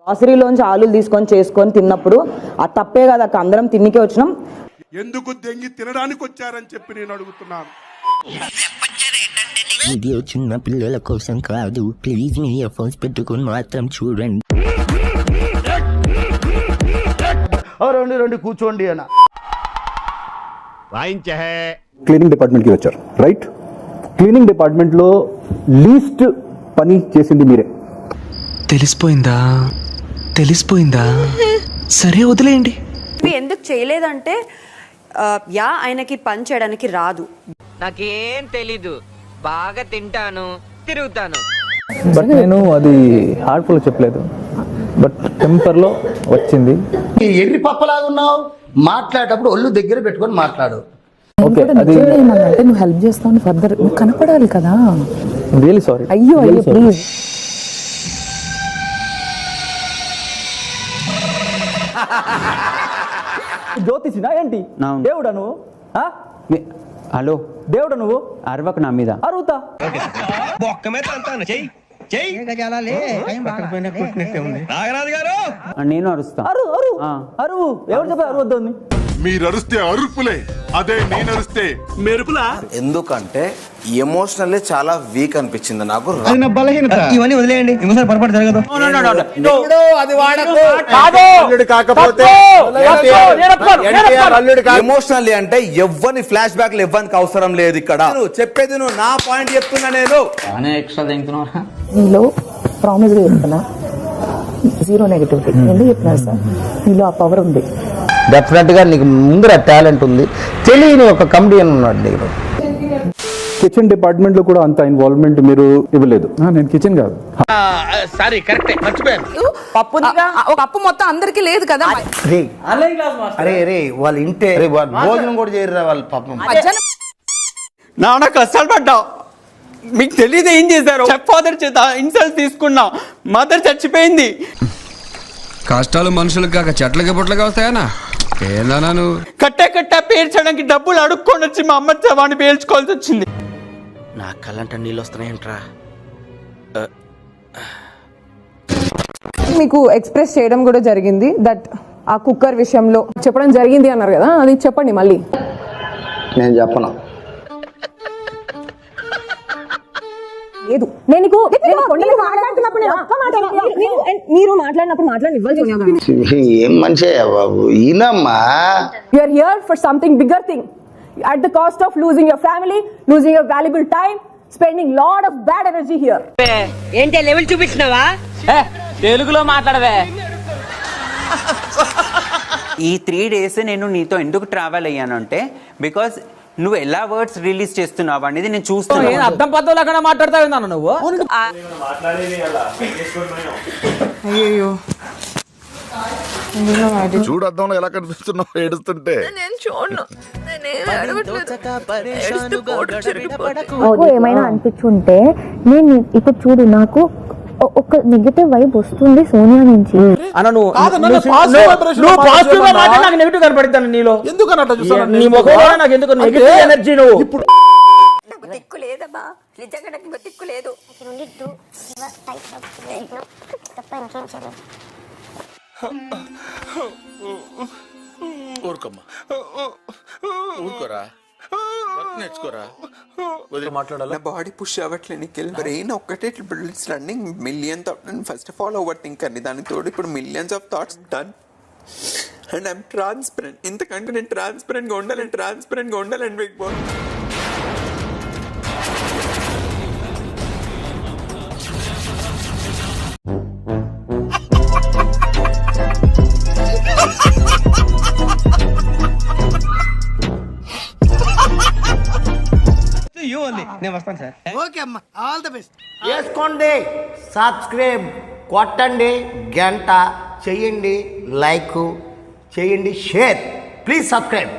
గ్రాసరీలోంచి ఆలులు తీసుకొని చేసుకొని తిన్నప్పుడు ఆ తప్పే కదా అక్క, అందరం తిన్నికే వచ్చినాం. ఎందుకు దెంగి తినడానికి వచ్చారని చెప్పి నేను అడుగుతున్నాను. వీడియో చిన్న పిల్లల కోసం కాదు, ప్లీజ్ మీ ఇయర్ ఫోన్స్ పెట్టుకుని మాత్రం చూడండి. రండి కూర్చోండి అన్న. క్లీనింగ్ డిపార్ట్మెంట్కి వచ్చారు, రైట్? క్లీనింగ్ డిపార్ట్మెంట్లో లీస్ట్ పని చేసింది మీరే. తెలిసిపోయిందా? సరే వదిలేయండి. ఎందుకు చేయలేదంటే ఆయనకి పని చేయడానికి రాదు. నాకేం తెలీదు, బాగా తింటాను, తిరుగుతాను. బట్ నేను అది హార్ట్ఫుల్ చెప్పలేదు, బట్ టెంపర్లో వచ్చింది. ఎర్రి పప్పలాగా ఉన్నావు, మాట్లాడేటప్పుడు ఒళ్ళు దగ్గర పెట్టుకొని మాట్లాడు. ఓకే, అది ఏమన్నంటే నువ్వు హెల్ప్ చేస్తావు, ఫర్దర్ నువ్వు కనపడాలి కదా. Really sorry. అయ్యో ప్లీజ్. జ్యోతిషినా ఏంటి? దేవుడా నువ్వు? హలో, దేవుడా నువ్వు? అరవకు నా మీద. అరువుతా. నేను అరుస్తా. అరువు. ఎవరు చెప్పారు అరవద్దు అని? మీరు అరుస్తే అరుపులే, అదే నేను అరుస్తే మెరుపులా. ఎందుకంటే ఎమోషనల్లీ చాలా వీక్ అనిపించింది నాకు. ఇవన్నీ వదిలేయండి, ఇంకోసారి పొరపాటు జరగదు. ఎమోషనల్లీ అంటే ఎవ్వని ఫ్లాష్ బ్యాక్ ఎవ్వనికి అవసరం లేదు ఇక్కడ. చెప్పేది నువ్వు, నా పాయింట్ చెప్తున్నా నేను. నీలో ప్రామిస్ గా చెప్తున్నా, జీరో నెగటివిటీ. ఎందుకు చెప్తున్నారు సార్? నీలో ఆ పవర్ ఉంది. డెఫినెట్ గా నీకు ముందర టాలెంట్ ఉంది, తెలియని ఒక కమెడియన్ ఉన్నాడు నీకు. కిచెన్ డిపార్ట్మెంట్ లో కూడా అంత ఇన్వాల్వ్మెంట్ మీరు ఇవ్వలేదు. నేను కిచెన్ కాదు. సారీ, కరెక్టే, మర్చిపోయాను. పప్పు మొత్తం అందరికి లేదు కదా. అరే వాళ్ళు ఇంటే భోజనం కూడా చేయరు వాళ్ళు పాపం. నాన్న కష్టాలు పడ్డావు, మీకు తెలియదు ఏం చేశారు. ఫాదర్ చేత ఇన్సల్ట్ తీసుకున్నా, మదర్ చచ్చిపోయింది. కష్టాలు మనుషులకు కాక చెట్లకి పుట్లకి వస్తాయనా? ఏందన్నా నువ్వు? కట్ట పేర్చడానికి డబ్బులు అడుక్కొని వచ్చి మా అమ్మ శవాన్ని పేల్చుకోవాల్సి వచ్చింది. నా కళ్ళంట నీళ్ళు వస్తున్నాయంట్రా. మీకు ఎక్స్ప్రెస్ చేయడం కూడా జరిగింది దట్ ఆ కుక్కర్ విషయంలో చెప్పడం జరిగింది అన్నారు కదా, అది చెప్పండి మళ్ళీ. నేను చెప్పను. లేదు, మీరు మాట్లాడినప్పుడు ఏం మనిషే బాబు ఈయనమ్మా. You are here for something bigger thing at the cost of losing your family, losing your valuable time, spending lot of bad energy here. ఏంటి లెవెల్ చూపించినావా? తెలుగులో మాట్లాడవే. ఈ 3 days నేను నీతో ఎందుకు ట్రావెల్ అయ్యానంటే, బికాస్ నువ్వు ఎలా వర్డ్స్ రిలీజ్ చేస్తున్నావు అనేది నేను చూస్తున్నాను. అర్థం పద్ధతులు మాట్లాడతావు నువ్వు. అయ్యో చూడద్దాం ఎలా కనిపిస్తున్నావు ఏడుస్తుంటే. ఏమైనా అనిపించుంటే నేను ఇప్పుడు చూడు, నాకు ఒక నెగటివ్ వైబ్ వస్తుంది సోనియా నుంచి. నెగటివ్ కనపడతాను నీలో. నీ ముఖంలో నాకు ఎందుకు నెగటివ్ ఎనర్జీ? నువ్వు దిక్కు లేదమ్మా, నిజంగా నాకు దిక్కు లేదు. ఊరుకోమ్మా, ఊరుకోరా, నేర్చుకోరా. నా బాడీ పుష్ అవ్వట్లేదు, బ్రెయిన్ ఒక్కటే running million thought. First of all over think అని, దాని తోడు ఇప్పుడు millions of thoughts done. And I'm transparent. ఇంతకంటే నేను ట్రాన్స్పరెంట్గా ఉండాలని బిగ్ బాస్. నేను వస్తాను సార్. ఓకే అమ్మా, ఆల్ ద బెస్ట్. చేసుకోండి, సబ్స్క్రైబ్ కొట్టండి, గంట చేయండి, లైక్ చేయండి, షేర్. Please subscribe.